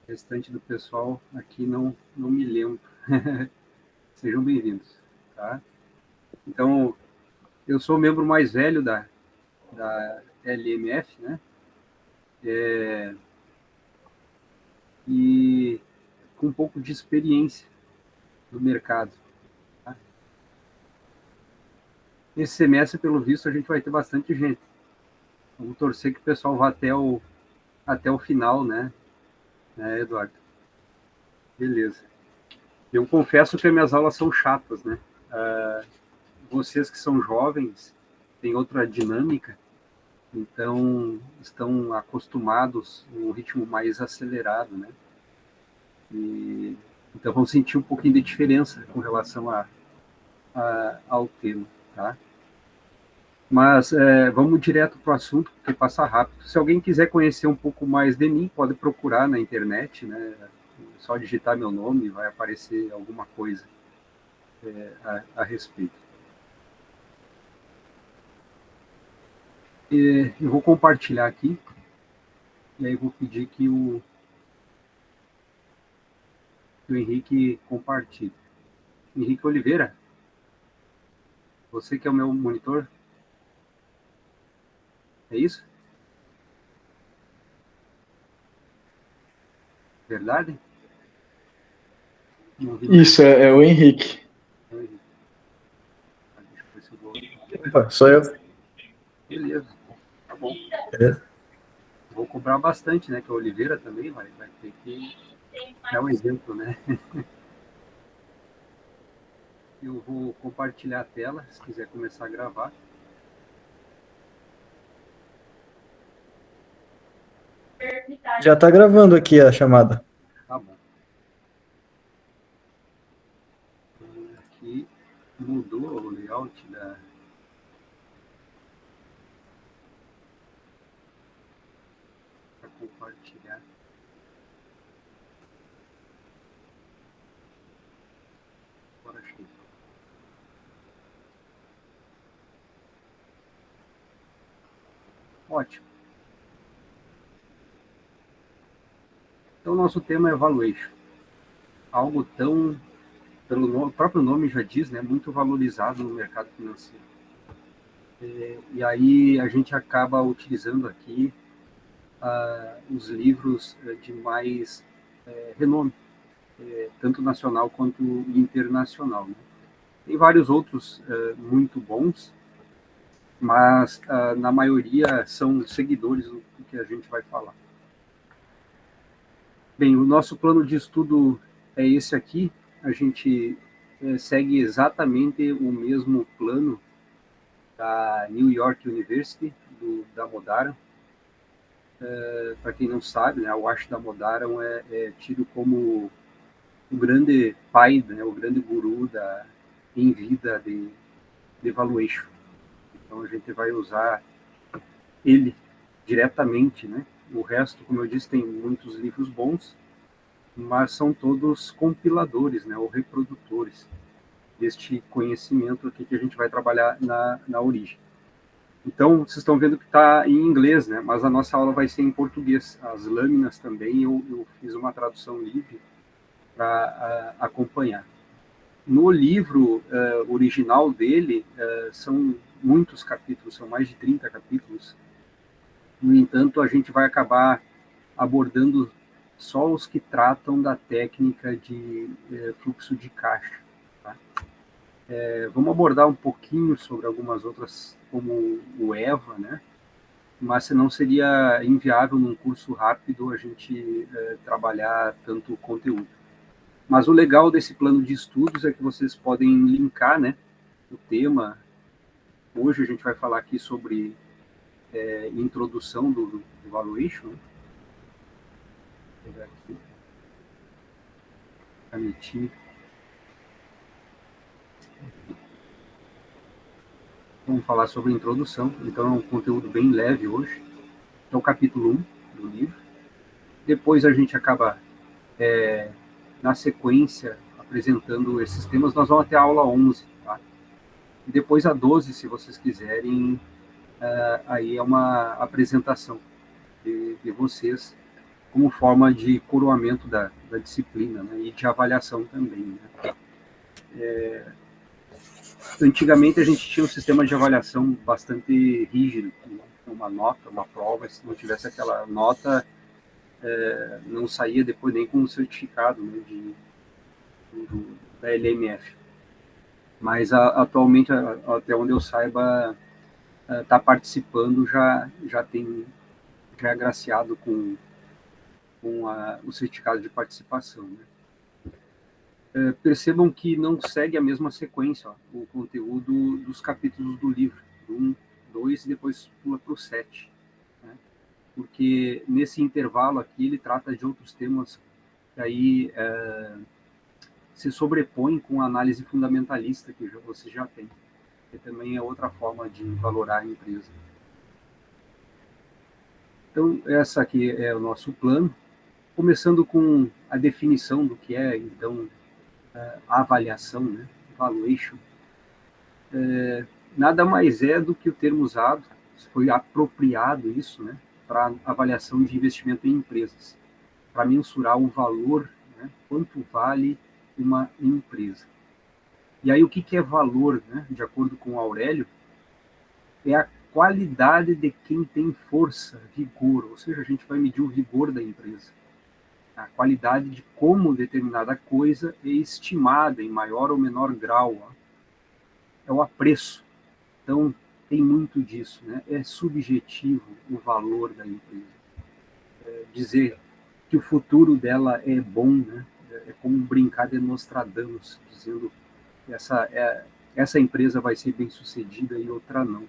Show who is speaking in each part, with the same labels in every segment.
Speaker 1: O restante do pessoal aqui não me lembro. Sejam bem-vindos. Tá? Então, eu sou o membro mais velho da LMF, né? E com um pouco de experiência no mercado. Tá? Esse semestre, pelo visto, a gente vai ter bastante gente. Vamos torcer que o pessoal vá até o final, né, Eduardo? Beleza. Eu confesso que as minhas aulas são chatas, né? Vocês que são jovens têm outra dinâmica, então estão acostumados a um ritmo mais acelerado, né? E, então vão sentir um pouquinho de diferença com relação ao tema, tá? Mas vamos direto para o assunto, porque passa rápido. Se alguém quiser conhecer um pouco mais de mim, pode procurar na internet, né? Só digitar meu nome, vai aparecer alguma coisa a respeito. Eu vou compartilhar aqui, e aí vou pedir que o Henrique compartilhe. Henrique Oliveira, você que é o meu monitor, é isso? Verdade?
Speaker 2: Isso, é o Henrique.
Speaker 1: Deixa eu ver se eu vou...
Speaker 2: Opa, sou eu.
Speaker 1: Beleza, tá bom.
Speaker 2: Beleza.
Speaker 1: Vou cobrar bastante, né? Que a Oliveira também vai ter que dar um exemplo, né? Eu vou compartilhar a tela, se quiser começar a gravar.
Speaker 2: Já está gravando aqui a chamada.
Speaker 1: Tá bom. Aqui mudou o layout da... para compartilhar. Agora achei. Ótimo. Então, nosso tema é valuation. Algo tão, pelo próprio nome já diz, né, muito valorizado no mercado financeiro. E aí a gente acaba utilizando aqui os livros de mais renome, tanto nacional quanto internacional. Né? Tem vários outros muito bons, mas na maioria são seguidores do que a gente vai falar. Bem, o nosso plano de estudo é esse aqui. A gente segue exatamente o mesmo plano da New York University, da Modaran. Para quem não sabe, né, o Ash da Modaran é tido como o grande pai, né, o grande guru em vida de valuation. Então a gente vai usar ele diretamente, né? O resto, como eu disse, tem muitos livros bons, mas são todos compiladores, né, ou reprodutores deste conhecimento aqui que a gente vai trabalhar na origem. Então, vocês estão vendo que está em inglês, né, mas a nossa aula vai ser em português. As lâminas também, eu fiz uma tradução livre para acompanhar. No livro original dele, são muitos capítulos, são mais de 30 capítulos. No entanto, a gente vai acabar abordando só os que tratam da técnica de fluxo de caixa. Tá? Vamos abordar um pouquinho sobre algumas outras, como o EVA, né? Mas senão seria inviável num curso rápido a gente trabalhar tanto conteúdo. Mas o legal desse plano de estudos é que vocês podem linkar, né, o tema. Hoje a gente vai falar aqui sobre introdução do valuation. Vou pegar aqui. Canetinha. Vamos falar sobre introdução. Então é um conteúdo bem leve hoje. Então, capítulo 1 do livro. Depois a gente acaba, na sequência, apresentando esses temas. Nós vamos até a aula 11, tá? E depois a 12, se vocês quiserem, aí é uma apresentação de vocês como forma de coroamento da disciplina, né, e de avaliação também. Né. Antigamente a gente tinha um sistema de avaliação bastante rígido, né, uma nota, uma prova, se não tivesse aquela nota, não saía depois nem com um certificado, né, da LMF. Mas atualmente, até onde eu saiba, está participando, já é agraciado com o certificado de participação. Né. Percebam que não segue a mesma sequência, ó, o conteúdo dos capítulos do livro, do 1, 2 e depois pula para o 7. Né. Porque nesse intervalo aqui ele trata de outros temas que aí se sobrepõem com a análise fundamentalista que você já tem, que também é outra forma de valorar a empresa. Então, essa aqui é o nosso plano, começando com a definição do que é, então, a avaliação, né? Valuation. Nada mais é do que o termo usado, foi apropriado isso, né, para avaliação de investimento em empresas, para mensurar o valor, né, quanto vale uma empresa. E aí o que é valor, né, de acordo com o Aurélio? É a qualidade de quem tem força, vigor, ou seja, a gente vai medir o vigor da empresa. A qualidade de como determinada coisa é estimada em maior ou menor grau. Ó. É o apreço. Então, tem muito disso, né? É subjetivo o valor da empresa. Dizer que o futuro dela é bom, né? É como brincar de Nostradamus, dizendo que essa empresa vai ser bem sucedida e outra não.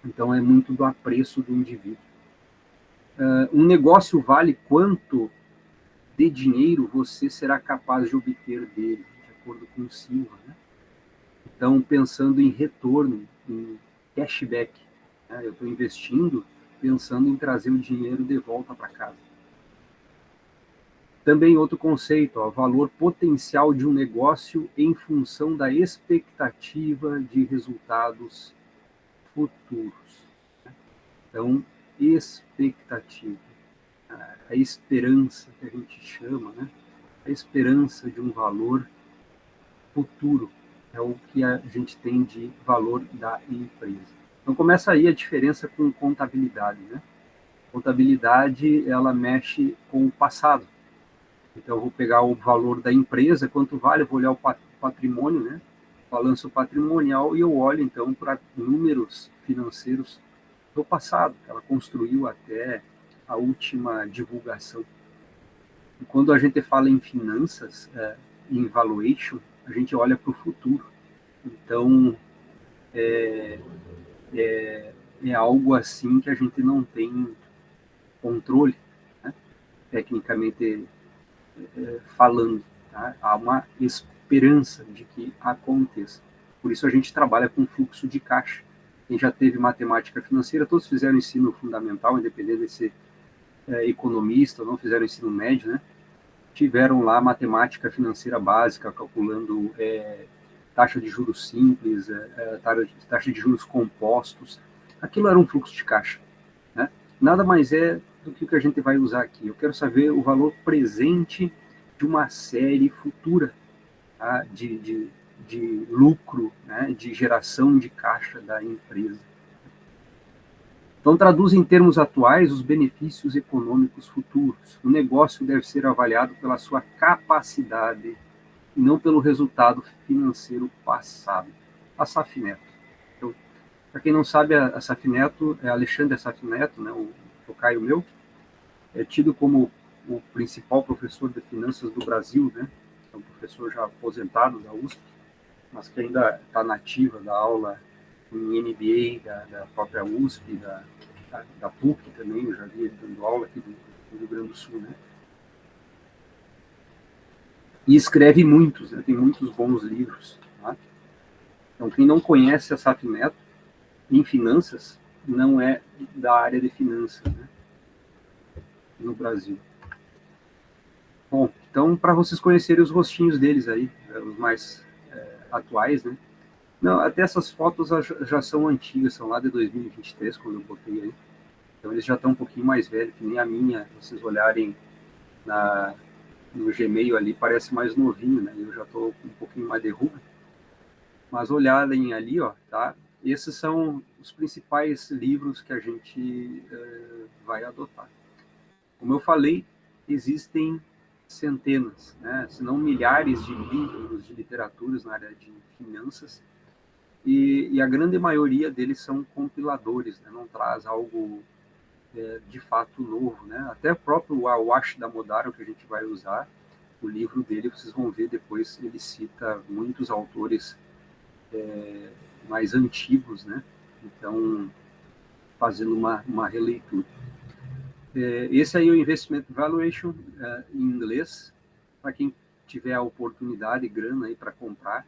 Speaker 1: Então, é muito do apreço do indivíduo. Um negócio vale quanto de dinheiro você será capaz de obter dele, de acordo com o Silva. Né? Então, pensando em retorno, em cashback, né? Eu estou investindo pensando em trazer o dinheiro de volta para casa. Também outro conceito, ó, valor potencial de um negócio em função da expectativa de resultados futuros. Então, expectativa, a esperança que a gente chama, né? A esperança de um valor futuro é o que a gente tem de valor da empresa. Então começa aí a diferença com contabilidade, né? Contabilidade, ela mexe com o passado. Então eu vou pegar o valor da empresa, quanto vale, eu vou olhar o patrimônio, né? Balanço patrimonial, e eu olho então para números financeiros do passado, que ela construiu até a última divulgação. E quando a gente fala em finanças, em valuation, a gente olha para o futuro. Então, é algo assim que a gente não tem controle, né? Tecnicamente falando. Tá? Há uma esperança de que aconteça. Por isso a gente trabalha com fluxo de caixa. Quem já teve matemática financeira, todos fizeram ensino fundamental, independente de ser economista ou não, fizeram ensino médio, né? Tiveram lá matemática financeira básica, calculando taxa de juros simples, taxa de juros compostos. Aquilo era um fluxo de caixa. Né? Nada mais é do que o que a gente vai usar aqui. Eu quero saber o valor presente de uma série futura, tá? de lucro, né? De geração de caixa da empresa. Então, traduz em termos atuais os benefícios econômicos futuros. O negócio deve ser avaliado pela sua capacidade e não pelo resultado financeiro passado. A Safineto. Então, para quem não sabe, a Safineto é Alexandre Safineto, né, o tocaio meu, é tido como o principal professor de finanças do Brasil, né? É um professor já aposentado da USP, mas que ainda está nativa da aula em MBA da própria USP, da PUC também, eu já vi ele dando aula aqui do Rio Grande do Sul, né? E escreve muitos, né? Tem muitos bons livros. Tá? Então, quem não conhece a Safineto em finanças, não é da área de finanças, né? No Brasil. Bom, então, para vocês conhecerem os rostinhos deles aí, os mais atuais, né? Não, até essas fotos já são antigas, são lá de 2023, quando eu botei aí. Então, eles já estão um pouquinho mais velhos, que nem a minha. Se vocês olharem no Gmail ali, parece mais novinho, né? Eu já estou com um pouquinho mais de ruga. Mas olharem ali, ó, tá? Esses são os principais livros que a gente vai adotar. Como eu falei, existem centenas, né, se não milhares de livros de literaturas na área de finanças, e a grande maioria deles são compiladores, né, não traz algo de fato novo. Né? Até o próprio Awash Damodara, que a gente vai usar, o livro dele, vocês vão ver depois, ele cita muitos autores mais antigos, né? Então, fazendo uma releitura. Esse aí é o Investment Valuation, em inglês, para quem tiver a oportunidade e grana aí para comprar.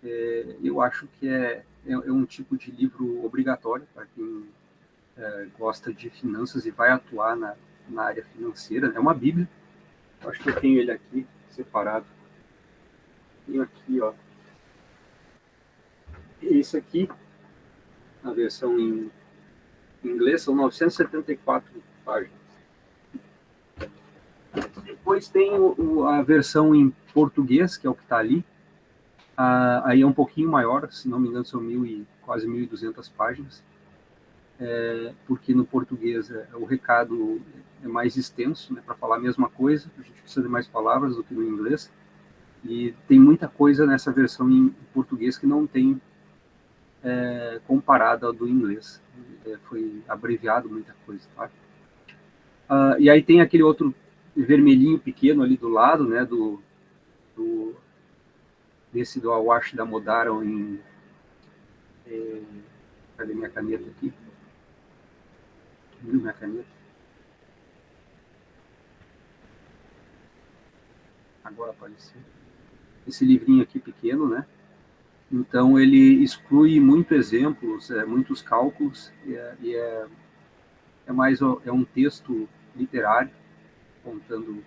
Speaker 1: Eu acho que é um tipo de livro obrigatório para quem gosta de finanças e vai atuar na área financeira. É uma bíblia. Eu acho que eu tenho ele aqui, separado. Tenho aqui, ó. Esse aqui, a versão em inglês, são 974 páginas. Depois tem a versão em português, que é o que está ali. Aí é um pouquinho maior, se não me engano, são quase 1.200 páginas. Porque no português o recado é mais extenso, né, para falar a mesma coisa, a gente precisa de mais palavras do que no inglês, e tem muita coisa nessa versão em português que não tem comparada ao do inglês. Foi abreviado muita coisa. Tá? E aí tem aquele outro vermelhinho pequeno ali do lado, né, desse do Awash Damodara em... cadê minha caneta aqui? Viu minha caneta? Agora apareceu. Esse livrinho aqui pequeno, né? Então, ele exclui muitos exemplos, muitos cálculos, é um texto literário, contando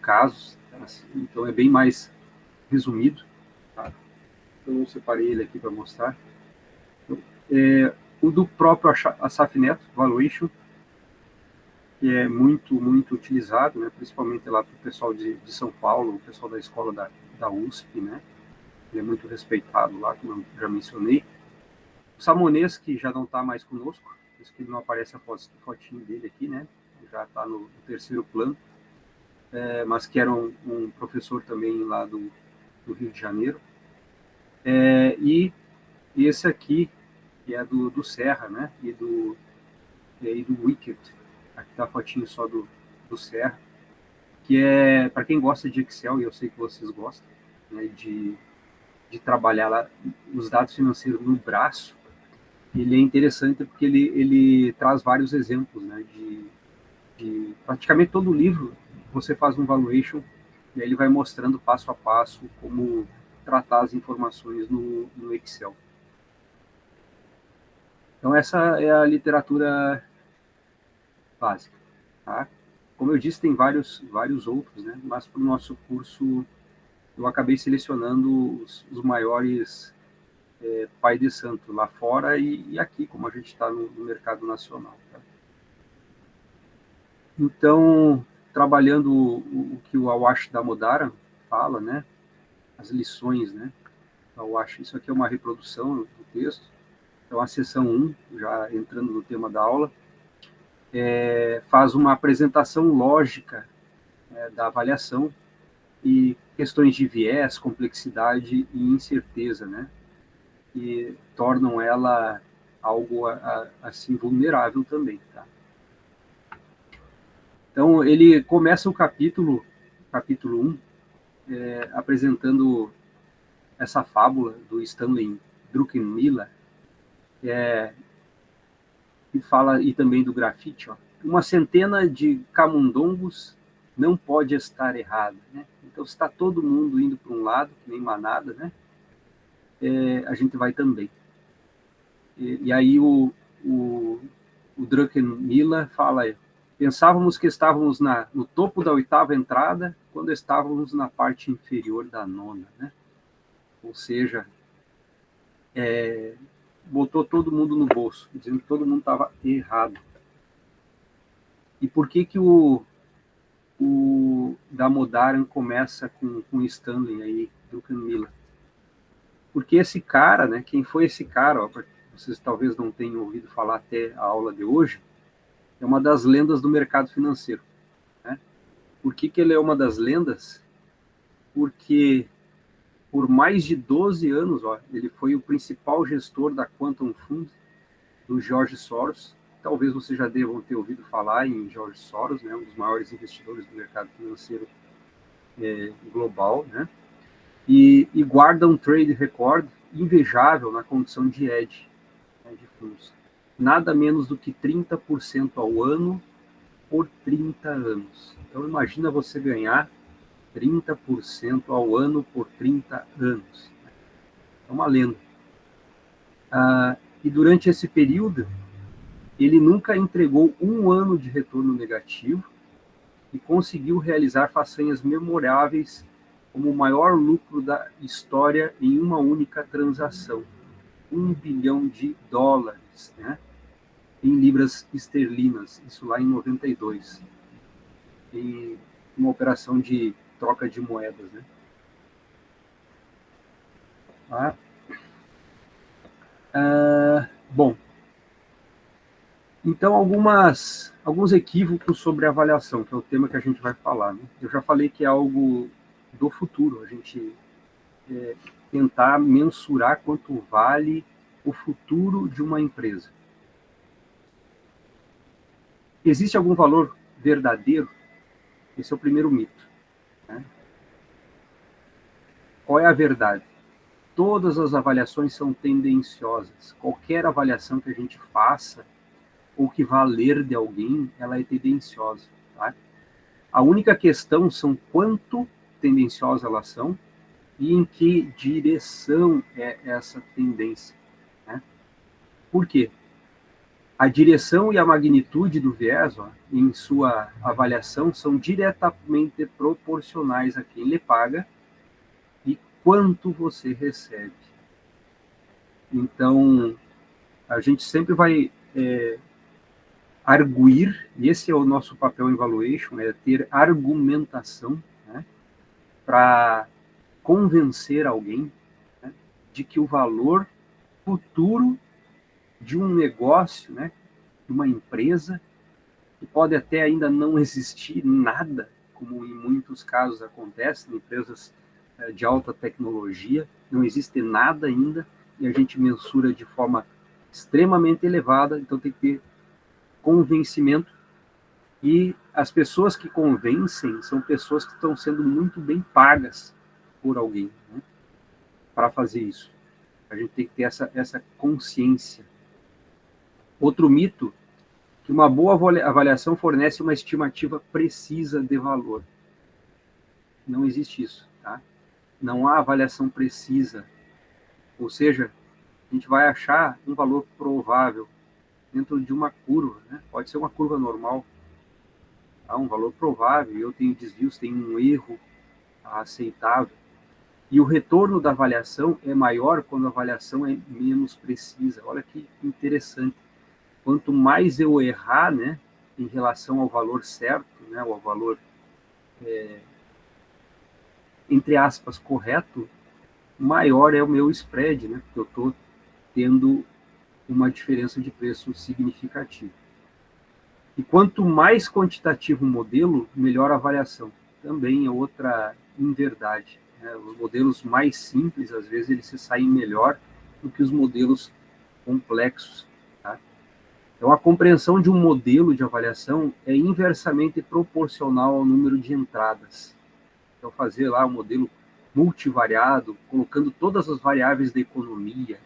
Speaker 1: casos, assim, então é bem mais resumido. Tá? Então, eu separei ele aqui para mostrar. Então, o do próprio Asaf Neto, Valuation, que é muito, muito utilizado, né, principalmente lá para o pessoal de São Paulo, o pessoal da escola da USP, né? Ele é muito respeitado lá, como eu já mencionei. O Samonês, que já não está mais conosco, por isso que não aparece a fotinho dele aqui, né? Já está no terceiro plano, mas que era um professor também lá do Rio de Janeiro. E esse aqui, que é do Serra, né? E do Wicked. Aqui está a fotinho só do Serra, que é, para quem gosta de Excel, e eu sei que vocês gostam, né, de trabalhar lá os dados financeiros no braço. Ele é interessante porque ele traz vários exemplos, né, de praticamente todo o livro você faz um valuation e aí ele vai mostrando passo a passo como tratar as informações no Excel. Então essa é a literatura básica, tá? Como eu disse, tem vários outros, né, mas para o nosso curso eu acabei selecionando os maiores pai de santo lá fora e aqui, como a gente está no mercado nacional. Tá? Então, trabalhando o que o Awash Damodara fala, né, as lições, né, Awash, isso aqui é uma reprodução do texto, então a seção 1, já entrando no tema da aula, faz uma apresentação lógica da avaliação e questões de viés, complexidade e incerteza, né, que tornam ela algo assim vulnerável também, tá? Então ele começa o capítulo 1, apresentando essa fábula do Stanley Druckenmiller, que fala, e também do grafite, ó, uma centena de camundongos não pode estar errado, né? Então, se está todo mundo indo para um lado, que nem manada, né? A gente vai também. E aí o Druckenmiller fala, pensávamos que estávamos no topo da 8ª entrada, quando estávamos na parte inferior da 9ª, né? Ou seja, botou todo mundo no bolso, dizendo que todo mundo estava errado. E por que o Damodaran começa com o Stanley aí, Druckenmiller? Porque esse cara, né, quem foi esse cara, ó, vocês talvez não tenham ouvido falar até a aula de hoje, é uma das lendas do mercado financeiro. Né? Por que ele é uma das lendas? Porque por mais de 12 anos, ó, ele foi o principal gestor da Quantum Fund, do George Soros. Talvez vocês já devam ter ouvido falar em George Soros, né, um dos maiores investidores do mercado financeiro global, né? E guarda um trade record invejável na condição de hedge, né, de fundos. Nada menos do que 30% ao ano por 30 anos. Então imagina você ganhar 30% ao ano por 30 anos. É uma lenda. E durante esse período, ele nunca entregou um ano de retorno negativo e conseguiu realizar façanhas memoráveis como o maior lucro da história em uma única transação, $1 bilhão, né, em libras esterlinas, isso lá em 92, em uma operação de troca de moedas. Né? Bom, então alguns equívocos sobre a avaliação, que é o tema que a gente vai falar. Né? Eu já falei que é algo do futuro, a gente tentar mensurar quanto vale o futuro de uma empresa. Existe algum valor verdadeiro? Esse é o primeiro mito. Né? Qual é a verdade? Todas as avaliações são tendenciosas. Qualquer avaliação que a gente faça ou que vá ler de alguém, ela é tendenciosa. Tá? A única questão são quanto tendenciosas elas são e em que direção é essa tendência. Né? Por quê? A direção e a magnitude do viés, ó, em sua avaliação, são diretamente proporcionais a quem lhe paga e quanto você recebe. Então, a gente sempre vai arguir, e esse é o nosso papel em valuation, é ter argumentação, né, para convencer alguém, né, de que o valor futuro de um negócio, né, de uma empresa, que pode até ainda não existir nada, como em muitos casos acontece, em empresas de alta tecnologia, não existe nada ainda, e a gente mensura de forma extremamente elevada, então tem que ter convencimento, e as pessoas que convencem são pessoas que estão sendo muito bem pagas por alguém, né, para fazer isso. A gente tem que ter essa consciência. Outro mito, que uma boa avaliação fornece uma estimativa precisa de valor. Não existe isso, tá? Não há avaliação precisa. Ou seja, a gente vai achar um valor provável dentro de uma curva, né? Pode ser uma curva normal, tá? Um valor provável, eu tenho desvios, tenho um erro aceitável. E o retorno da avaliação é maior quando a avaliação é menos precisa. Olha que interessante. Quanto mais eu errar, né, em relação ao valor certo, né, ao valor, entre aspas, correto, maior é o meu spread, né, porque eu estou tendo uma diferença de preço significativa. E quanto mais quantitativo o modelo, melhor a avaliação. Também é outra inverdade. Né? Os modelos mais simples, às vezes, eles se saem melhor do que os modelos complexos. Tá? Então, a compreensão de um modelo de avaliação é inversamente proporcional ao número de entradas. Então, fazer lá um modelo multivariado, colocando todas as variáveis da economia,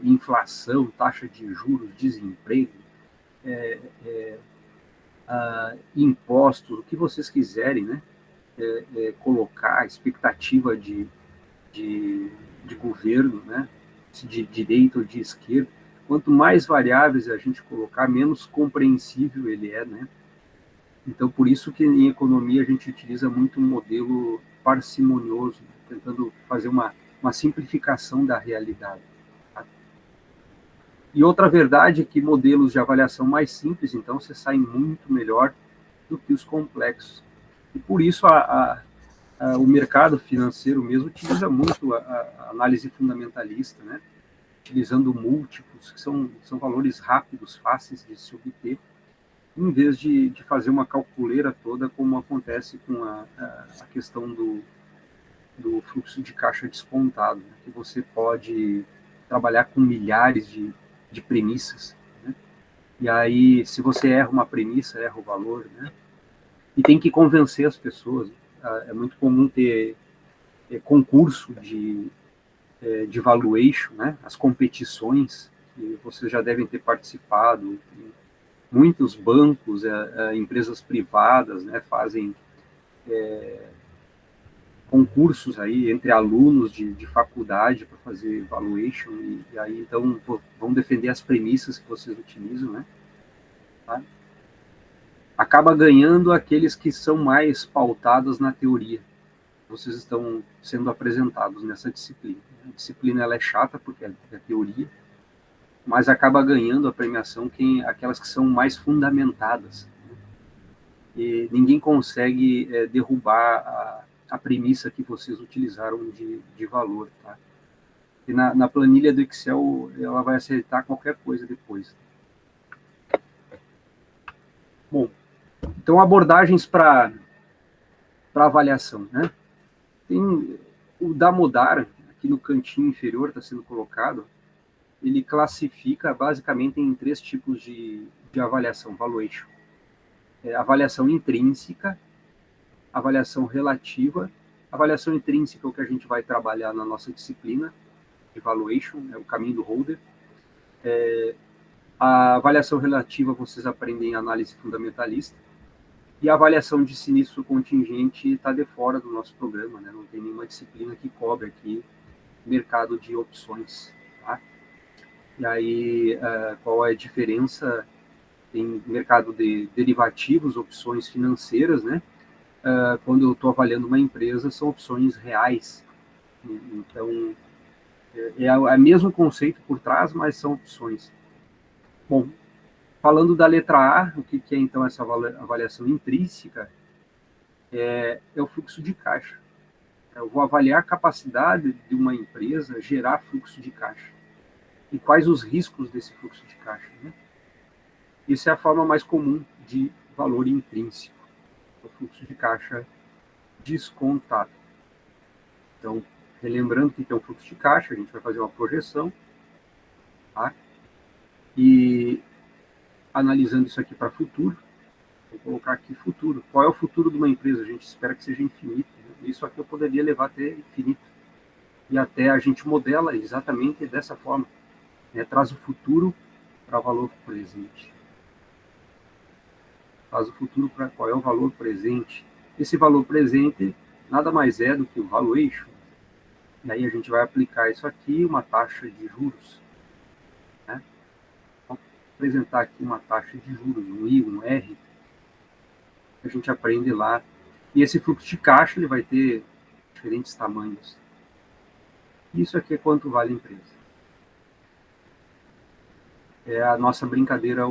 Speaker 1: inflação, taxa de juros, desemprego, impostos, o que vocês quiserem, né? Colocar expectativa de governo, né? De direita ou de esquerda. Quanto mais variáveis a gente colocar, menos compreensível ele é, né? Então, por isso que em economia a gente utiliza muito um modelo parcimonioso, né? Tentando fazer uma simplificação da realidade. Tá? E outra verdade é que modelos de avaliação mais simples, então, você sai muito melhor do que os complexos. E por isso o mercado financeiro mesmo utiliza muito a análise fundamentalista, né? Utilizando múltiplos, que são valores rápidos, fáceis de se obter, em vez de fazer uma calculeira toda, como acontece com a questão do fluxo de caixa descontado, né? Que você pode trabalhar com milhares de premissas, né? E aí, se você erra uma premissa, erra o valor, né? E tem que convencer as pessoas. É muito comum ter concurso de valuation, né? As competições, que vocês já devem ter participado. Muitos bancos, empresas privadas, né, fazem concursos aí entre alunos de faculdade para fazer valuation, e aí então vão defender as premissas que vocês utilizam, né? Tá? Acaba ganhando aqueles que são mais pautados na teoria. Vocês estão sendo apresentados nessa disciplina. A disciplina ela é chata porque é teoria, mas acaba ganhando a premiação aquelas que são mais fundamentadas. Né? E ninguém consegue derrubar a premissa que vocês utilizaram de valor. Tá? E na planilha do Excel, ela vai acertar qualquer coisa depois. Bom, então abordagens para avaliação, né? Tem o Damodar, aqui no cantinho inferior está sendo colocado, ele classifica basicamente em 3 tipos de avaliação, valuation. Avaliação intrínseca, avaliação relativa. Avaliação intrínseca é o que a gente vai trabalhar na nossa disciplina, evaluation, é o caminho do holder. A avaliação relativa vocês aprendem em análise fundamentalista. E a avaliação de sinistro contingente está de fora do nosso programa, né? Não tem nenhuma disciplina que cobre aqui mercado de opções. Tá? E aí, qual é a diferença? Tem mercado de derivativos, opções financeiras, né? Quando eu estou avaliando uma empresa, são opções reais. Então, é o mesmo conceito por trás, mas são opções. Bom, falando da letra A, o que é então essa avaliação intrínseca? É o fluxo de caixa. Eu vou avaliar a capacidade de uma empresa gerar fluxo de caixa. E quais os riscos desse fluxo de caixa, né? Isso é a forma mais comum de valor intrínseco, o fluxo de caixa descontado. Então, relembrando que é um fluxo de caixa, a gente vai fazer uma projeção, tá? E analisando isso aqui para futuro, vou colocar aqui futuro. Qual é o futuro de uma empresa? A gente espera que seja infinito. Né? Isso aqui eu poderia levar até infinito. E até a gente modela exatamente dessa forma. Né? Traz o futuro para o valor presente. Traz o futuro para qual é o valor presente. Esse valor presente nada mais é do que o valuation. E aí a gente vai aplicar isso aqui, uma taxa de juros. Né? Vou apresentar aqui uma taxa de juros, um I, um R. A gente aprende lá. E esse fluxo de caixa ele vai ter diferentes tamanhos. Isso aqui é quanto vale a empresa. É a nossa brincadeira,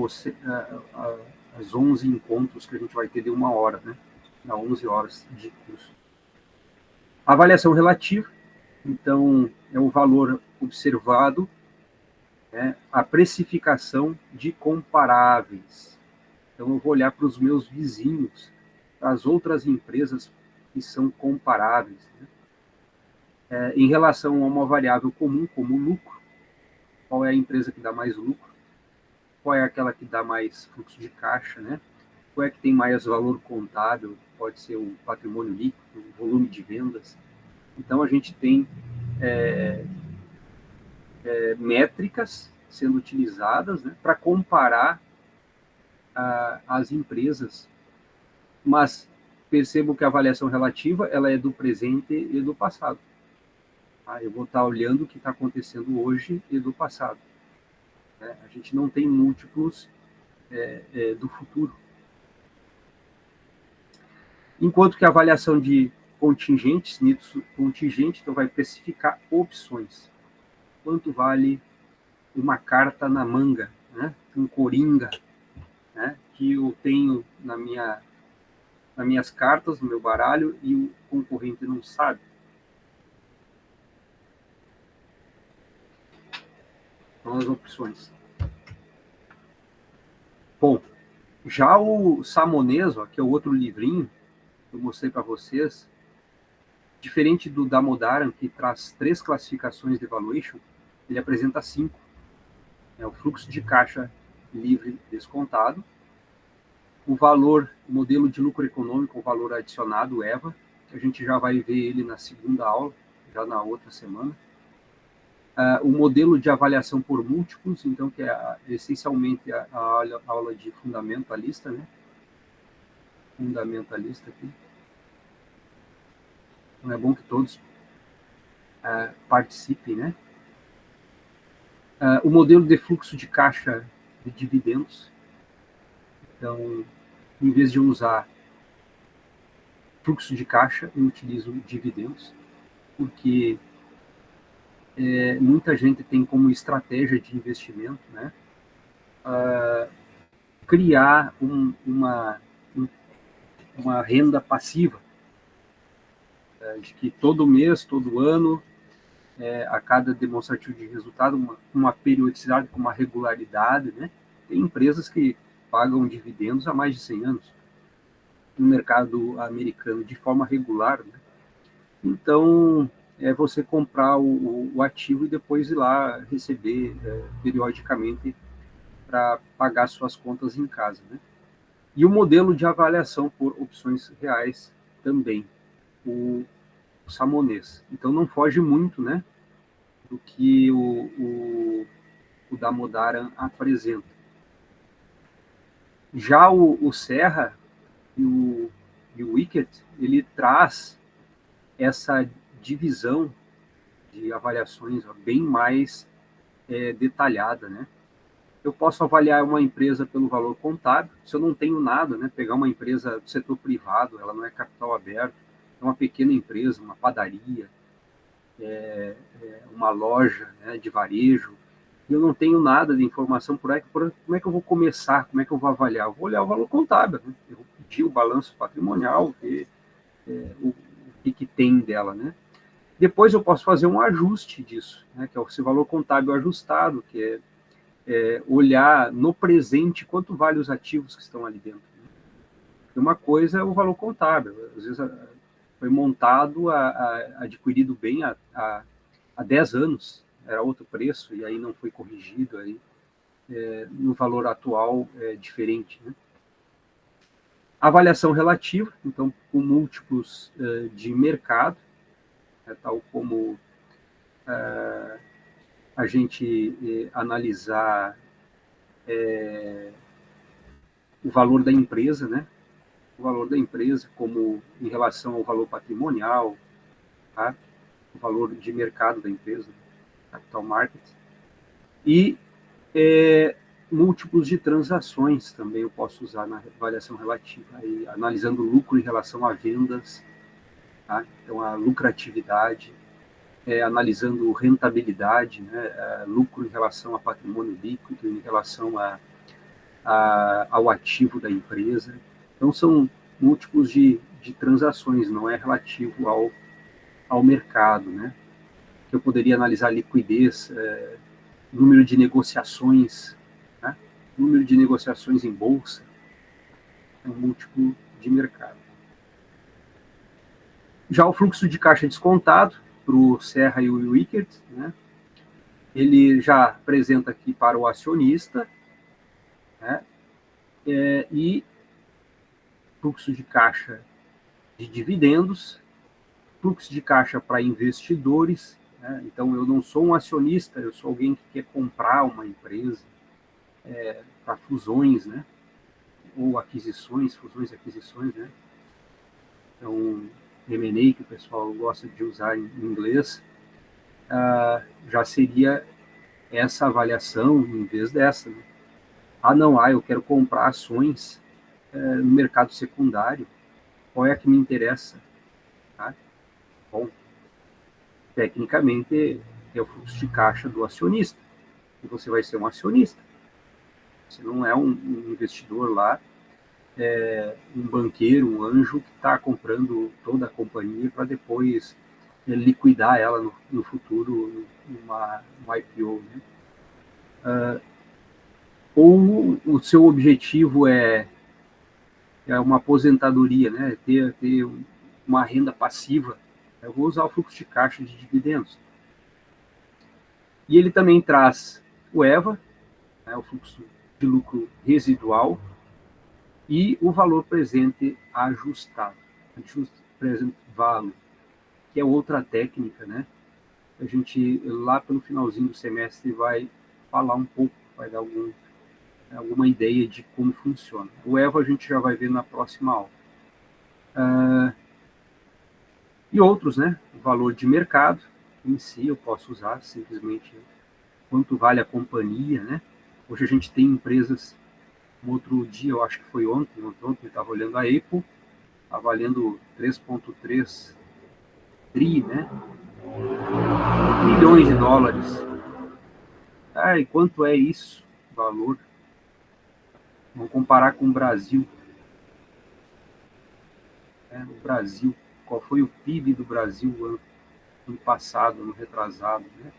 Speaker 1: as 11 encontros que a gente vai ter de 1 hora, né? Dá 11 horas de curso. Avaliação relativa, então, é o valor observado, né? A precificação de comparáveis. Então, eu vou olhar para os meus vizinhos, para as outras empresas que são comparáveis. Né? Em relação a uma variável comum, como o lucro, qual é a empresa que dá mais lucro? Qual é aquela que dá mais fluxo de caixa, né? Qual é que tem mais valor contábil? Pode ser o patrimônio líquido, o volume de vendas. Então, a gente tem métricas sendo utilizadas, né, para comparar as empresas, mas percebo que a avaliação relativa ela é do presente e do passado. Tá? Eu vou estar olhando o que está acontecendo hoje e do passado. Né? A gente não tem múltiplos do futuro. Enquanto que a avaliação de contingentes, contingente, então vai precificar opções. Quanto vale uma carta na manga, né? Um coringa, né? Que eu tenho nas minhas cartas, no meu baralho, e o concorrente não sabe. São as opções. Bom, já o Samonês, ó, que é o outro livrinho que eu mostrei para vocês, diferente do Damodaran, que traz 3 classificações de valuation, ele apresenta 5. É o fluxo de caixa livre descontado, o valor, o modelo de lucro econômico, o valor adicionado, o EVA, que a gente já vai ver ele na segunda aula, já na outra semana. O modelo de avaliação por múltiplos, então, que é essencialmente a aula de fundamentalista, né? Fundamentalista aqui. Então, é bom que todos participem, né? O modelo de fluxo de caixa de dividendos. Então, em vez de usar fluxo de caixa, eu utilizo dividendos, porque muita gente tem como estratégia de investimento, né, criar uma renda passiva, de que todo mês, todo ano, a cada demonstrativo de resultado, uma periodicidade, com uma regularidade, né? Tem empresas que pagam dividendos há mais de 100 anos no mercado americano de forma regular, né? Então, é você comprar o ativo e depois ir lá receber periodicamente para pagar suas contas em casa, né? E o modelo de avaliação por opções reais também, o Samonês. Então, não foge muito, né, do que o Damodaran apresenta. Já o Serra e o Wickett, ele traz essa divisão de avaliações bem mais detalhada, né? Eu posso avaliar uma empresa pelo valor contábil, se eu não tenho nada, né? Pegar uma empresa do setor privado, ela não é capital aberto, é uma pequena empresa, uma padaria, uma loja, né, de varejo, e eu não tenho nada de informação por aí, como é que eu vou começar, como é que eu vou avaliar? Eu vou olhar o valor contábil, né? Eu vou pedir o balanço patrimonial, ver o que tem dela, né? Depois eu posso fazer um ajuste disso, né, que é esse valor contábil ajustado, que é olhar no presente quanto vale os ativos que estão ali dentro. E uma coisa é o valor contábil, às vezes foi montado, adquirido bem há 10 anos, era outro preço, e aí não foi corrigido, aí no valor atual é diferente, né? Avaliação relativa, então, com múltiplos de mercado, tal como a gente analisar o valor da empresa, né? O valor da empresa como em relação ao valor patrimonial, tá? O valor de mercado da empresa, capital market, e múltiplos de transações também eu posso usar na avaliação relativa, aí, analisando o lucro em relação a vendas, tá? Então a lucratividade, analisando rentabilidade, né? Lucro em relação a patrimônio líquido, em relação ao ativo da empresa. Então são múltiplos de transações, não é relativo ao mercado, né? Eu poderia analisar liquidez, número de negociações, né? Número de negociações em bolsa, é um múltiplo de mercado. Já o fluxo de caixa descontado, para o Serra e o Wickett, né? Ele já apresenta aqui para o acionista, né? E fluxo de caixa de dividendos, fluxo de caixa para investidores, né? Então eu não sou um acionista, eu sou alguém que quer comprar uma empresa, para fusões, né? Ou aquisições, fusões e aquisições, né? Então, M&A, que o pessoal gosta de usar em inglês, já seria essa avaliação em vez dessa, né? Não, eu quero comprar ações no mercado secundário, qual é a que me interessa? Tá? Bom, tecnicamente é o fluxo de caixa do acionista, e você vai ser um acionista. Você não é um investidor lá, um banqueiro, um anjo que está comprando toda a companhia para depois liquidar ela no futuro, um IPO. Né? Ou o seu objetivo é uma aposentadoria, né? ter uma renda passiva. Eu vou usar o fluxo de caixa de dividendos. E ele também traz o EVA, né, o fluxo de lucro residual, e o valor presente ajustado, present value, que é outra técnica, né? A gente, lá pelo finalzinho do semestre, vai falar um pouco, vai dar alguma ideia de como funciona. O EVA a gente já vai ver na próxima aula. E outros, né? O valor de mercado em si, eu posso usar simplesmente quanto vale a companhia, né? Hoje a gente tem empresas, um outro dia, eu acho que foi ontem eu estava olhando a Apple, está valendo 3,3 tri, né? Milhões de dólares. E quanto é isso? Valor? Vamos comparar com o Brasil. O Brasil, qual foi o PIB do Brasil ano passado, ano retrasado, né?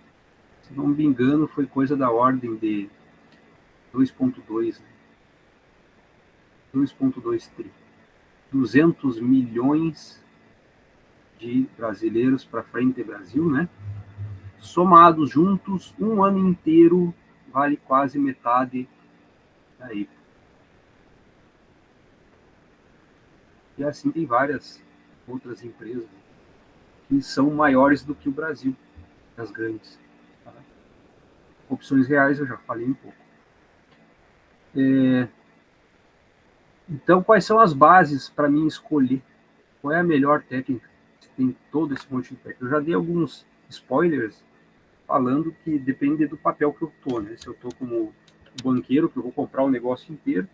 Speaker 1: Se não me engano, foi coisa da ordem de 2,2, né? 2,2 tri. 200 milhões de brasileiros para frente do Brasil, né? Somados juntos, um ano inteiro vale quase metade da Apple. E assim tem várias outras empresas que são maiores do que o Brasil, as grandes. Tá? Opções reais eu já falei um pouco. Então, quais são as bases para mim escolher? Qual é a melhor técnica? Tem todo esse monte de técnica. Eu já dei alguns spoilers falando que depende do papel que eu estou, né? Se eu estou como banqueiro, que eu vou comprar o negócio inteiro,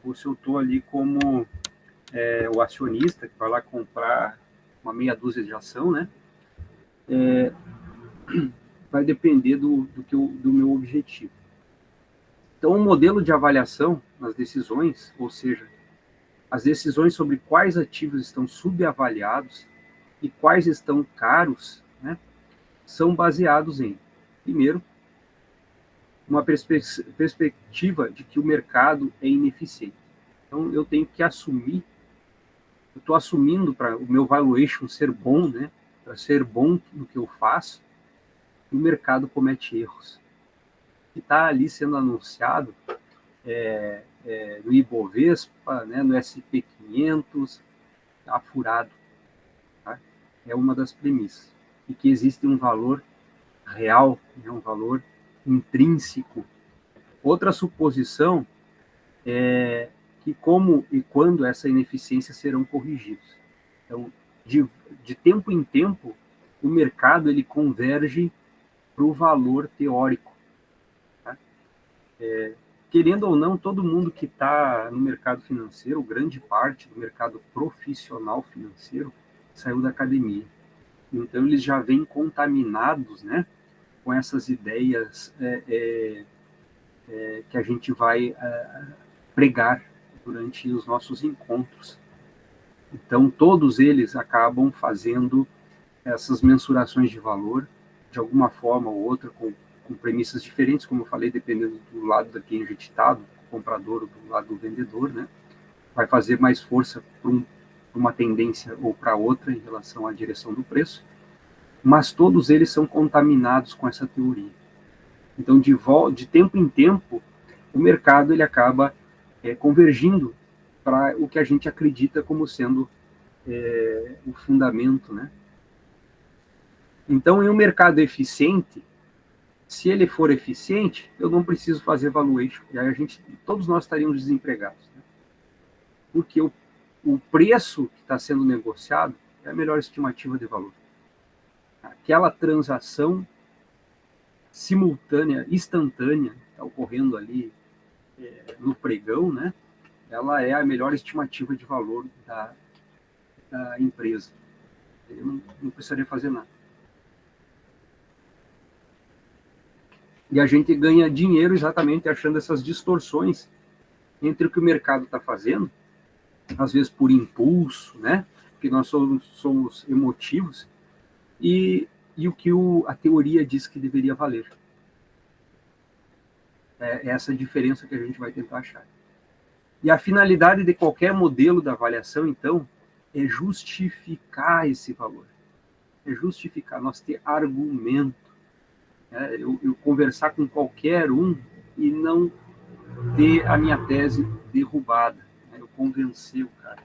Speaker 1: ou se eu estou ali como o acionista, que vai lá comprar uma meia dúzia de ação, né? Vai depender do meu objetivo. Então, o modelo de avaliação nas decisões, ou seja, as decisões sobre quais ativos estão subavaliados e quais estão caros, né, são baseados em, primeiro, uma perspectiva de que o mercado é ineficiente. Então, eu tenho que assumir, eu estou assumindo para o meu valuation ser bom, né, para ser bom no que eu faço, o mercado comete erros. Que está ali sendo anunciado no Ibovespa, né, no SP500, está furado. Tá? É uma das premissas. E que existe um valor real, né, um valor intrínseco. Outra suposição é que como e quando essa ineficiência serão corrigidos. Então, de tempo em tempo, o mercado ele converge para o valor teórico. Tá? Querendo ou não, todo mundo que está no mercado financeiro, grande parte do mercado profissional financeiro, saiu da academia. Então, eles já vêm contaminados, né, com essas ideias que a gente vai pregar durante os nossos encontros. Então, todos eles acabam fazendo essas mensurações de valor, de alguma forma ou outra, com premissas diferentes, como eu falei, dependendo do lado da quem a gente está, do comprador ou do lado do vendedor, né? Vai fazer mais força para uma tendência ou para outra em relação à direção do preço, mas todos eles são contaminados com essa teoria. Então, de tempo em tempo, o mercado ele acaba convergindo para o que a gente acredita como sendo o fundamento, né? Então, em um mercado eficiente, se ele for eficiente, eu não preciso fazer valuation. E aí todos nós estaríamos desempregados. Né? Porque o preço que está sendo negociado é a melhor estimativa de valor. Aquela transação simultânea, instantânea, está ocorrendo ali no pregão, né? Ela é a melhor estimativa de valor da empresa. Eu não precisaria fazer nada. E a gente ganha dinheiro exatamente achando essas distorções entre o que o mercado está fazendo, às vezes por impulso, né? Porque nós somos emotivos, e o que a teoria diz que deveria valer. É essa diferença que a gente vai tentar achar. E a finalidade de qualquer modelo da avaliação, então, é justificar esse valor. É justificar, nós ter argumento. Eu conversar com qualquer um e não ter a minha tese derrubada. Eu convencer o cara.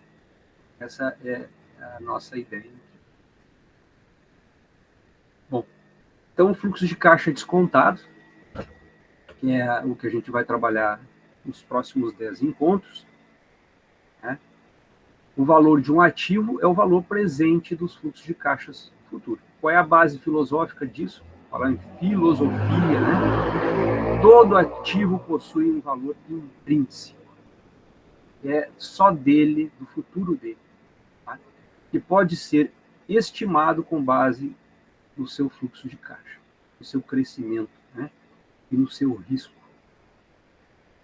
Speaker 1: Essa é a nossa ideia. Bom, então o fluxo de caixa descontado, que é o que a gente vai trabalhar nos próximos 10 encontros, né? O valor de um ativo é o valor presente dos fluxos de caixas futuros. Qual é a base filosófica disso? Falar em filosofia, né? Todo ativo possui um valor intrínseco. É só dele, do futuro dele, tá? Que pode ser estimado com base no seu fluxo de caixa, no seu crescimento, né? E no seu risco.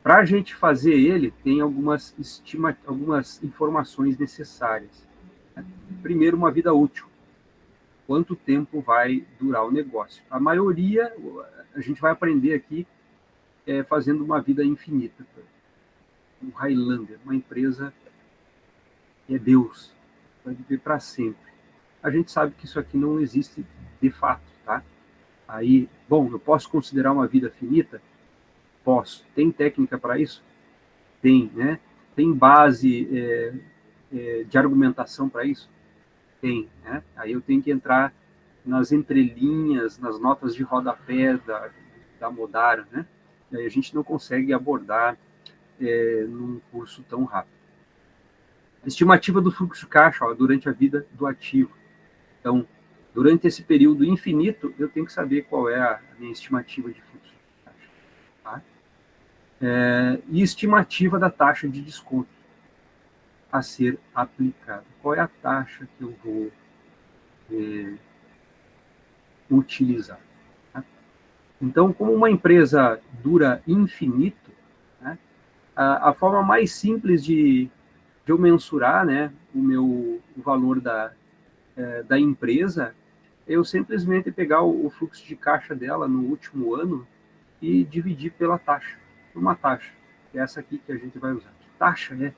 Speaker 1: Para a gente fazer ele, tem algumas informações necessárias. Primeiro, uma vida útil. Quanto tempo vai durar o negócio? A maioria, a gente vai aprender aqui fazendo uma vida infinita. Um Highlander, uma empresa que é Deus, vai viver para sempre. A gente sabe que isso aqui não existe de fato, tá? Aí, bom, eu posso considerar uma vida finita? Posso. Tem técnica para isso? Tem, né? Tem base de argumentação para isso? Tem, né? Aí eu tenho que entrar nas entrelinhas, nas notas de rodapé da Modara, né? E aí a gente não consegue abordar num curso tão rápido. Estimativa do fluxo de caixa, ó, durante a vida do ativo. Então, durante esse período infinito, eu tenho que saber qual é a minha estimativa de fluxo de caixa. Tá? E estimativa da taxa de desconto a ser aplicada. Qual é a taxa que eu vou utilizar? Tá? Então, como uma empresa dura infinito, né, a forma mais simples de eu mensurar, né, o valor da empresa, eu simplesmente pegar o fluxo de caixa dela no último ano e dividir pela taxa, uma taxa, que é essa aqui que a gente vai usar. Taxa, né?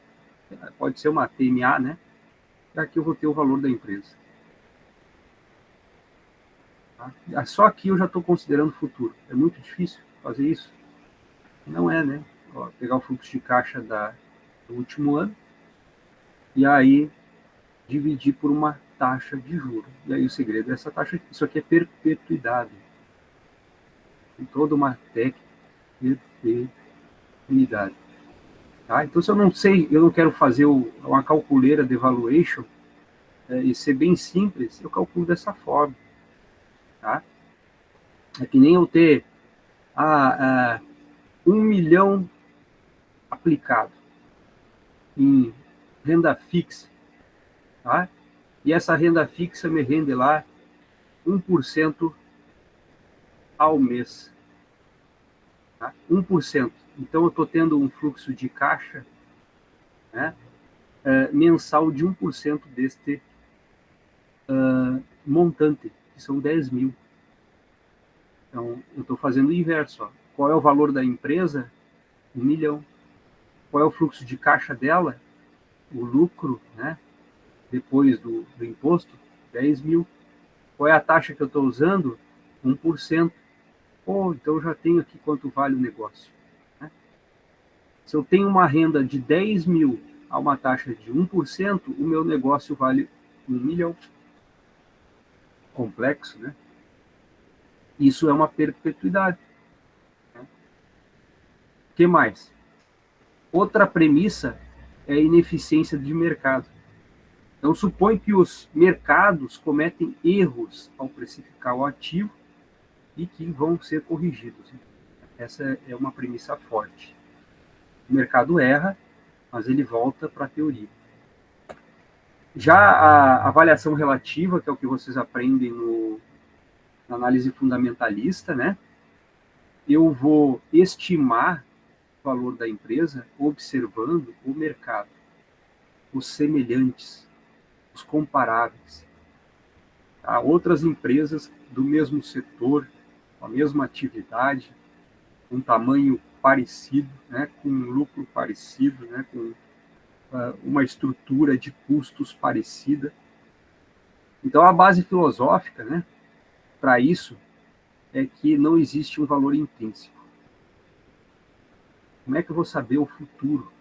Speaker 1: Pode ser uma TMA, né? E aqui eu vou ter o valor da empresa. Tá? Só aqui eu já estou considerando futuro. É muito difícil fazer isso? Não é, né? Ó, pegar o fluxo de caixa do último ano e aí dividir por uma taxa de juros. E aí o segredo é essa taxa, isso aqui é perpetuidade. Tem toda uma técnica de perpetuidade. Tá? Então, se eu não sei, eu não quero fazer uma calculeira de valuation e ser bem simples, eu calculo dessa forma. Tá? É que nem eu ter 1 milhão aplicado em renda fixa, tá? E essa renda fixa me rende lá 1% ao mês. Tá? 1%. Então, eu estou tendo um fluxo de caixa, né, mensal de 1% deste montante, que são 10 mil. Então, eu estou fazendo o inverso. Ó. Qual é o valor da empresa? 1 milhão. Qual é o fluxo de caixa dela? O lucro, né, depois do imposto? 10 mil. Qual é a taxa que eu estou usando? 1%. Pô, então eu já tenho aqui quanto vale o negócio. Né? Se eu tenho uma renda de 10 mil a uma taxa de 1%, o meu negócio vale 1 milhão. Complexo, né? Isso é uma perpetuidade. Né? O que mais? Outra premissa é a ineficiência de mercado. Então, supõe que os mercados cometem erros ao precificar o ativo e que vão ser corrigidos. Essa é uma premissa forte. O mercado erra, mas ele volta para a teoria. Já a avaliação relativa, que é o que vocês aprendem na análise fundamentalista, né? eu vou estimar o valor da empresa observando o mercado, os semelhantes, os comparáveis. Há outras empresas do mesmo setor, com a mesma atividade, com tamanho parecido, né, com um lucro parecido, né, com uma estrutura de custos parecida. Então, a base filosófica, né, para isso é que não existe um valor intrínseco. Como é que eu vou saber o futuro?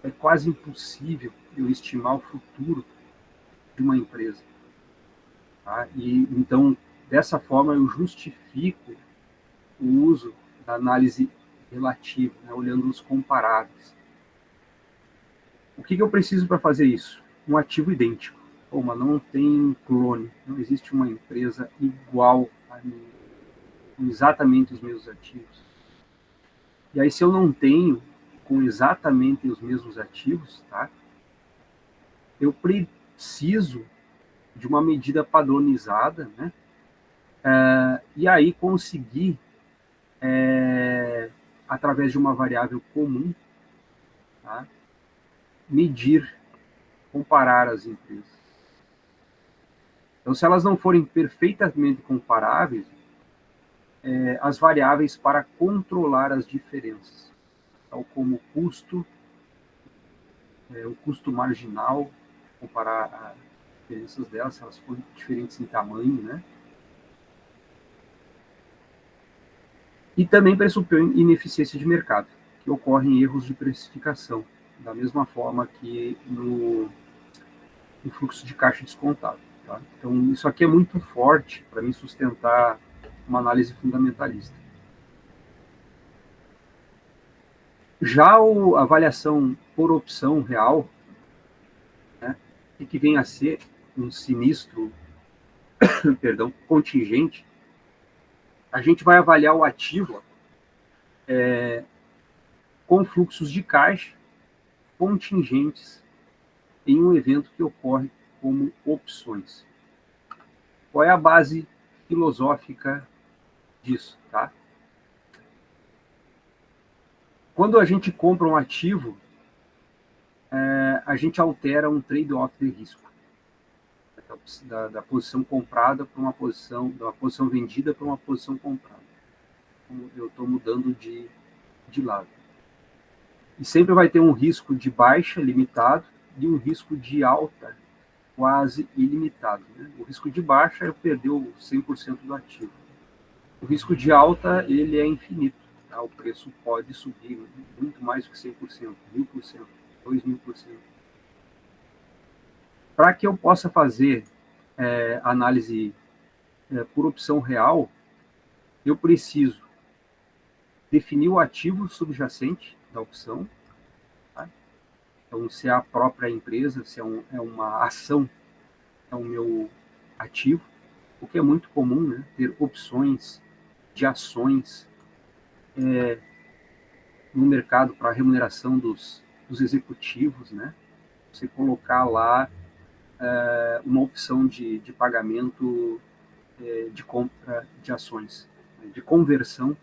Speaker 1: É quase impossível eu estimar o futuro de uma empresa. Tá? E então, dessa forma, eu justifico o uso da análise relativa, né, olhando os comparáveis. O que eu preciso para fazer isso? Um ativo idêntico. Pô, mas não tem clone, não existe uma empresa igual a mim, com exatamente os mesmos ativos. E aí, se eu não tenho com exatamente os mesmos ativos, tá? Eu preciso de uma medida padronizada, né? E aí conseguir, através de uma variável comum, tá? Medir, comparar as empresas. Então, se elas não forem perfeitamente comparáveis, as variáveis para controlar as diferenças, tal como o custo marginal, comparar as diferenças delas, se elas forem diferentes em tamanho, né? E também pressupõe ineficiência de mercado, que ocorrem erros de precificação, da mesma forma que no fluxo de caixa descontado. Tá? Então, isso aqui é muito forte para mim sustentar uma análise fundamentalista. Já a avaliação por opção real, né, que vem a ser um sinistro, perdão, contingente, a gente vai avaliar o ativo com fluxos de caixa contingentes em um evento que ocorre como opções. Qual é a base filosófica disso, tá? Quando a gente compra um ativo, a gente altera um trade-off de risco da posição comprada para uma posição, da posição vendida para uma posição comprada. Eu estou mudando de lado. E sempre vai ter um risco de baixa limitado e um risco de alta quase ilimitado. Né? O risco de baixa é perder o 100% do ativo. O risco de alta, ele é infinito. Tá? O preço pode subir muito mais do que 100%, 1000%, 2000%. Para que eu possa fazer análise por opção real, eu preciso definir o ativo subjacente da opção. Tá? Então, se é a própria empresa, se é uma ação, é o meu ativo, o que é muito comum, né? Ter opções de ações no mercado para remuneração dos executivos, né? Você colocar lá uma opção de pagamento de compra de ações, né? De conversão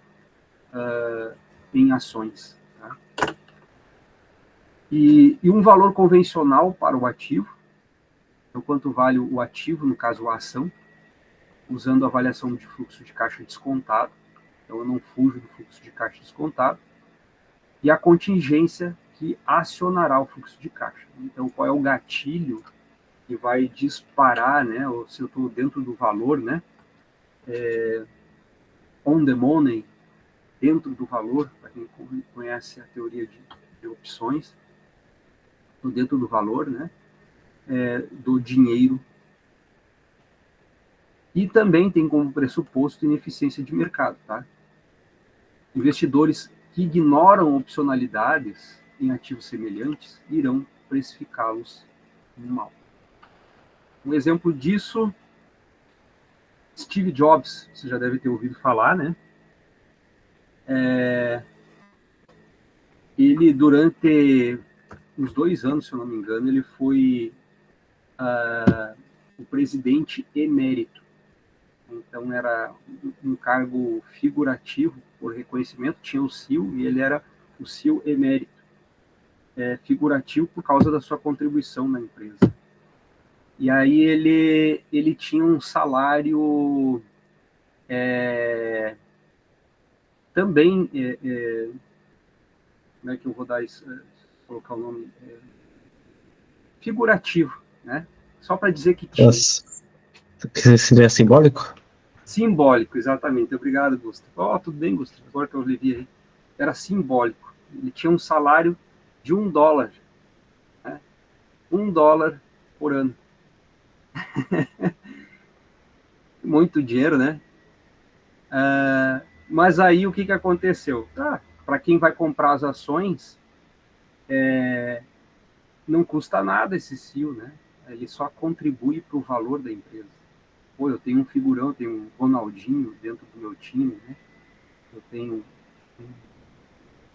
Speaker 1: em ações. Tá? E um valor convencional para o ativo, então quanto vale o ativo, no caso a ação, usando a avaliação de fluxo de caixa descontado, então eu não fujo do fluxo de caixa descontado, e a contingência que acionará o fluxo de caixa. Então, qual é o gatilho que vai disparar, né, ou se eu estou dentro do valor, né, on the money, dentro do valor, para quem conhece a teoria de opções, estou dentro do valor, né, do dinheiro. E também tem como pressuposto ineficiência de mercado, tá? Investidores que ignoram opcionalidades em ativos semelhantes irão precificá-los mal. Um exemplo disso, Steve Jobs, você já deve ter ouvido falar, né? Ele, durante uns 2 anos, se eu não me engano, ele foi o presidente emérito Então, era um cargo figurativo, por reconhecimento, tinha o CEO, e ele era o CEO emérito, figurativo por causa da sua contribuição na empresa. E aí ele tinha um salário também, como é que eu vou dar isso, colocar o nome, figurativo, né? Só para dizer que tinha.
Speaker 2: Seria simbólico?
Speaker 1: Simbólico, exatamente. Obrigado, Gustavo. Tudo bem, Gustavo? Agora que eu lhe vi aí. Era simbólico. Ele tinha um salário de $1, né? $1 por ano. Muito dinheiro, né? Mas aí o que aconteceu? Para quem vai comprar as ações, não custa nada esse CEO, né? Ele só contribui para o valor da empresa. Pô, eu tenho um figurão, eu tenho um Ronaldinho dentro do meu time, né? Eu tenho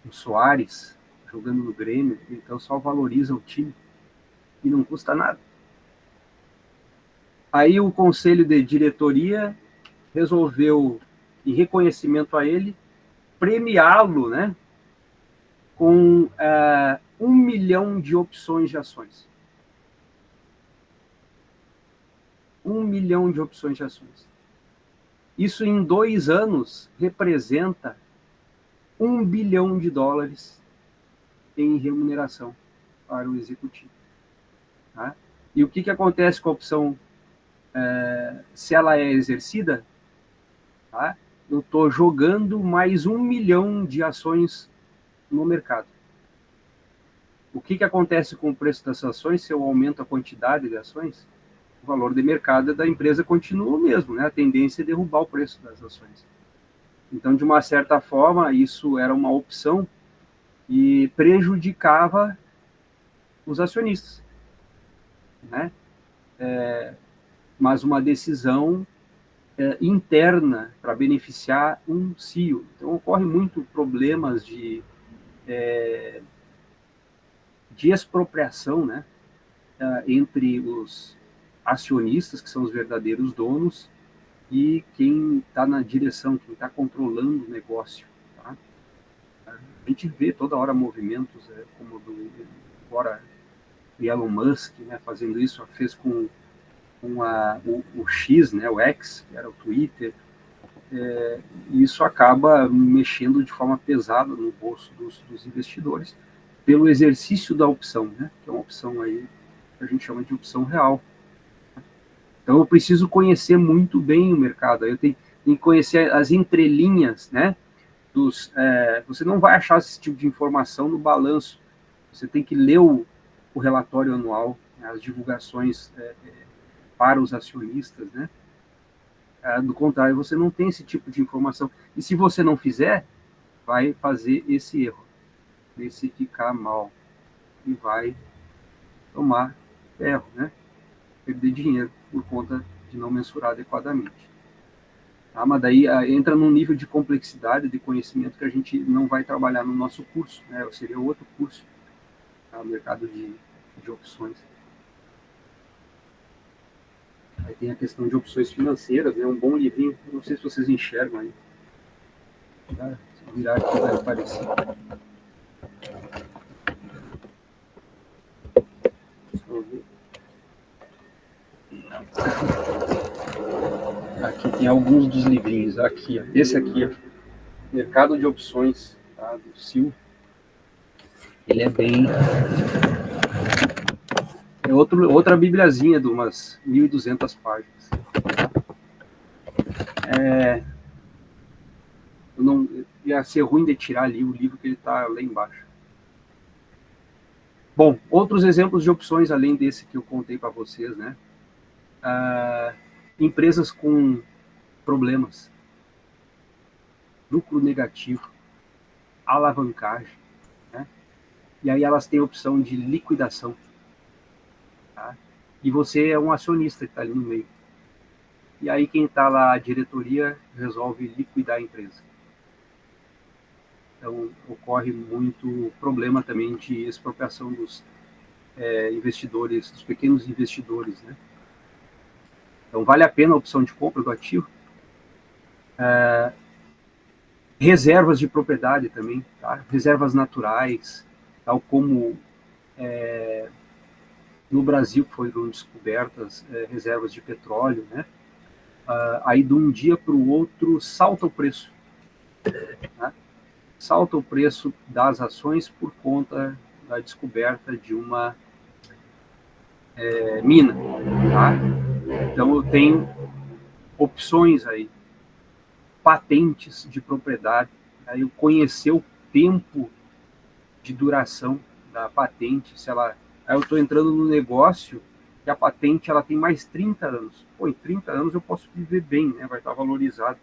Speaker 1: um Soares jogando no Grêmio, então só valoriza o time e não custa nada. Aí o conselho de diretoria resolveu, em reconhecimento a ele, premiá-lo, né, com 1 milhão de opções de ações. 1 milhão de opções de ações. Isso em 2 anos representa $1 bilhão em remuneração para o executivo. Tá? E o que acontece com a opção, se ela é exercida? Tá? Eu estou jogando mais 1 milhão de ações no mercado. O que acontece com o preço das ações se eu aumento a quantidade de ações? O valor de mercado da empresa continua o mesmo, né? A tendência é derrubar o preço das ações. Então, de uma certa forma, isso era uma opção e prejudicava os acionistas, né? Mas uma decisão interna para beneficiar um CEO. Então, ocorre muito problemas de expropriação, né? Entre os acionistas, que são os verdadeiros donos, e quem está na direção, quem está controlando o negócio. Tá? A gente vê toda hora movimentos, como agora o Elon Musk, né, fazendo isso, fez com o X, né, o X, que era o Twitter, e isso acaba mexendo de forma pesada no bolso dos investidores, pelo exercício da opção, né, que é uma opção aí que a gente chama de opção real. Então eu preciso conhecer muito bem o mercado, eu tenho que conhecer as entrelinhas, né, você não vai achar esse tipo de informação no balanço, você tem que ler o relatório anual, né, as divulgações para os acionistas, né? Do contrário, você não tem esse tipo de informação. E se você não fizer, vai fazer esse erro, precificar mal, e vai tomar erro, né? Perder dinheiro por conta de não mensurar adequadamente. Tá? Mas daí entra num nível de complexidade, de conhecimento que a gente não vai trabalhar no nosso curso, né? Seria outro curso, tá? Mercado de opções. Aí tem a questão de opções financeiras, né? Um bom livrinho, não sei se vocês enxergam aí. Tá? Se virar aqui vai aparecer. Aqui tem alguns dos livrinhos. Aqui, ó. Esse aqui, ó, Mercado de Opções, tá? Do Sil. Ele é bem... É outra bibliazinha de umas 1.200 páginas. Não, ia ser ruim de tirar ali o livro que ele está lá embaixo. Bom, outros exemplos de opções além desse que eu contei para vocês, né? Empresas com problemas, lucro negativo, alavancagem, né? E aí elas têm a opção de liquidação. Tá? E você é um acionista que está ali no meio. E aí quem está lá, a diretoria, resolve liquidar a empresa. Então, ocorre muito problema também de expropriação dos investidores, dos pequenos investidores, né? Então, vale a pena a opção de compra do ativo? Reservas de propriedade também, tá? Reservas naturais, tal como no Brasil foram descobertas reservas de petróleo, né? Aí de um dia para o outro salta o preço, né? Salta o preço das ações por conta da descoberta de uma mina, tá? Então eu tenho opções aí, patentes de propriedade, aí eu conhecer o tempo de duração da patente, se ela, aí eu estou entrando no negócio que a patente ela tem mais 30 anos. Pô, em 30 anos eu posso viver bem, né? Vai estar valorizado.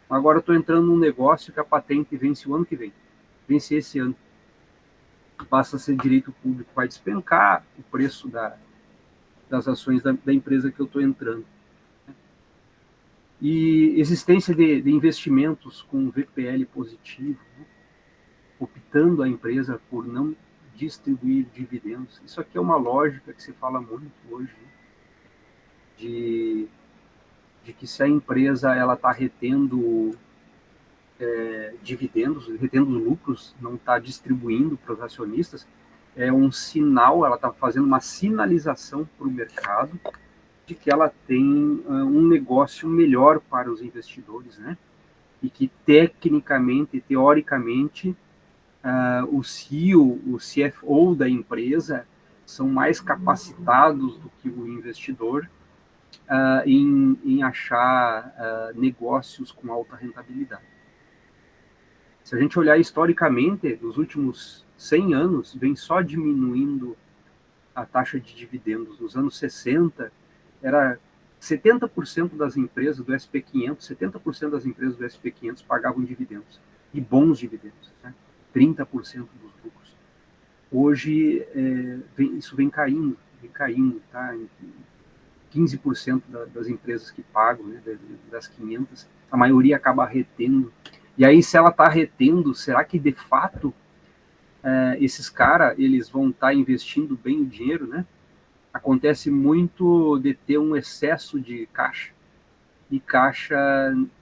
Speaker 1: Agora eu estou entrando num negócio que a patente vence o ano que vem, vence esse ano, passa a ser direito público, vai despencar o preço das ações da empresa que eu estou entrando. E existência de investimentos com VPL positivo, né? Optando a empresa por não distribuir dividendos. Isso aqui é uma lógica que se fala muito hoje, né? de que se a empresa ela está retendo dividendos, retendo lucros, não está distribuindo para os acionistas, é um sinal, ela está fazendo uma sinalização para o mercado de que ela tem um negócio melhor para os investidores, né? E que tecnicamente, teoricamente, o CEO, o CFO da empresa são mais capacitados do que o investidor em achar negócios com alta rentabilidade. Se a gente olhar historicamente, nos últimos 100 anos, vem só diminuindo a taxa de dividendos. Nos anos 60, era 70% das empresas do SP500, 70% das empresas do SP500 pagavam dividendos, e bons dividendos, né? 30% dos lucros. Hoje, isso vem caindo, tá? 15% das empresas que pagam, né, das 500, a maioria acaba retendo. E aí, se ela está retendo, será que de fato esses caras eles vão estar investindo bem o dinheiro, né? Acontece muito de ter um excesso de caixa, e caixa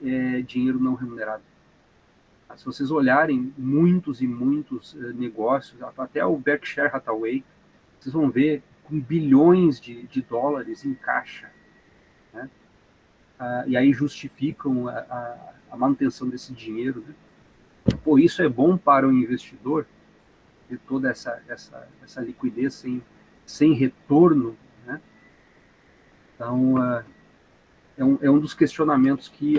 Speaker 1: é dinheiro não remunerado. Se vocês olharem muitos e muitos negócios, até o Berkshire Hathaway, vocês vão ver com bilhões de dólares em caixa, né? E aí justificam a manutenção desse dinheiro, né? Pô, isso é bom para o investidor, de toda essa liquidez sem retorno, né? Então, é um dos questionamentos que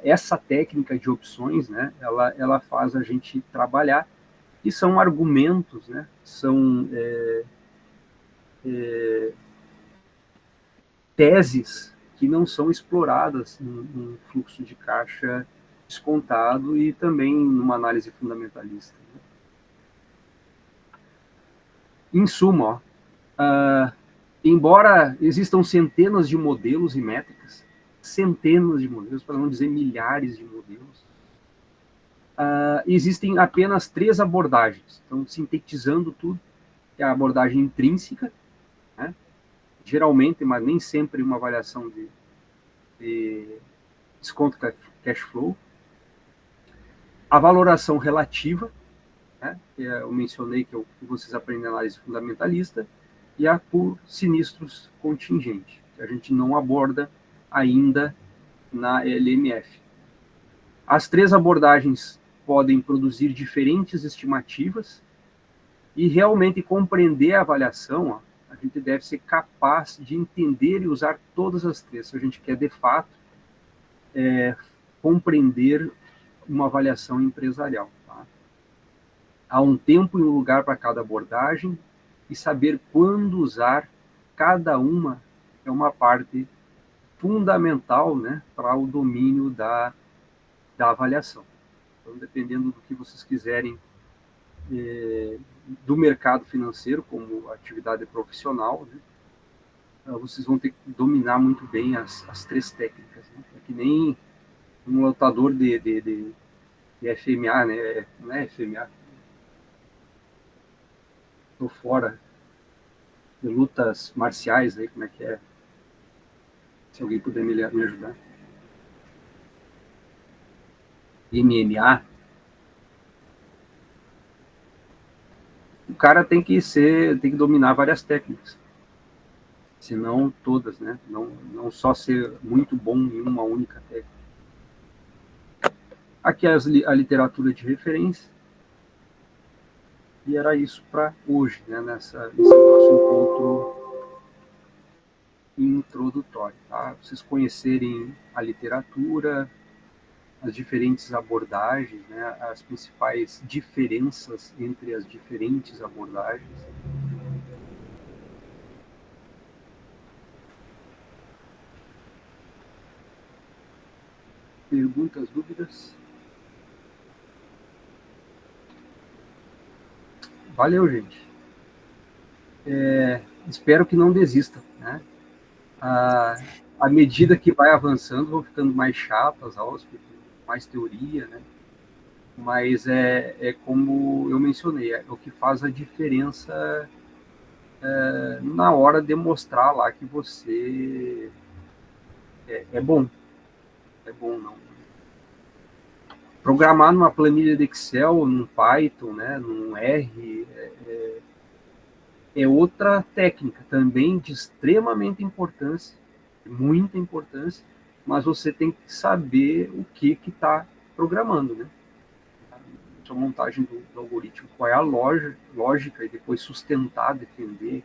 Speaker 1: essa técnica de opções, né, ela faz a gente trabalhar, e são argumentos, né, são teses que não são exploradas num fluxo de caixa descontado e também numa análise fundamentalista. Em suma, embora existam centenas de modelos e métricas, centenas de modelos, para não dizer milhares de modelos, existem apenas 3 abordagens. Então, sintetizando tudo, é a abordagem intrínseca, né? Geralmente, mas nem sempre, uma avaliação de desconto cash flow. A valoração relativa, né? Eu mencionei que vocês aprendem análise fundamentalista, e a por sinistros contingentes, que a gente não aborda ainda na LMF. As 3 abordagens podem produzir diferentes estimativas, e realmente compreender a avaliação, a gente deve ser capaz de entender e usar todas as 3, se a gente quer, de fato, compreender uma avaliação empresarial. Tá? Há um tempo e um lugar para cada abordagem, e saber quando usar cada uma é uma parte fundamental, né, para o domínio da avaliação. Então, dependendo do que vocês quiserem do mercado financeiro como atividade profissional, né, vocês vão ter que dominar muito bem as 3 técnicas. Né? É que nem um lutador de FMA, né? Não é FMA. Estou fora de lutas marciais, aí, como é que é? Se alguém puder me ajudar. MMA, o cara tem que dominar várias técnicas, se não todas, né? Não só ser muito bom em uma única técnica. Aqui é a literatura de referência, e era isso para hoje, né? Nesse nosso encontro introdutório, tá? Vocês conhecerem a literatura, as diferentes abordagens, né? As principais diferenças entre as diferentes abordagens. Perguntas, dúvidas? Valeu, gente. Espero que não desista, né? À medida que vai avançando, vão ficando mais chatas as aulas, mais teoria, né? Mas é como eu mencionei, é o que faz a diferença na hora de mostrar lá que você é bom. É bom, não. Programar numa planilha de Excel, num Python, né, num R, é outra técnica também de extremamente importância, muita importância, mas você tem que saber o que está programando, né? A montagem do algoritmo, qual é a lógica, e depois sustentar, defender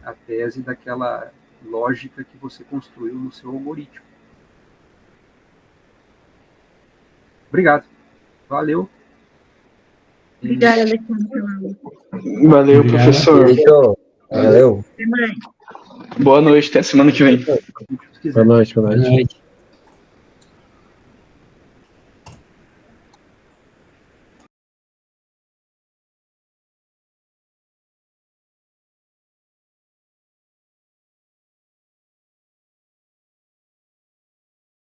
Speaker 1: a tese daquela lógica que você construiu no seu algoritmo. Obrigado. Valeu.
Speaker 3: Obrigada, Alexandre.
Speaker 4: Valeu, professor.
Speaker 2: Valeu.
Speaker 3: Até mais.
Speaker 4: Boa noite, até semana que vem.
Speaker 2: Boa noite, boa noite.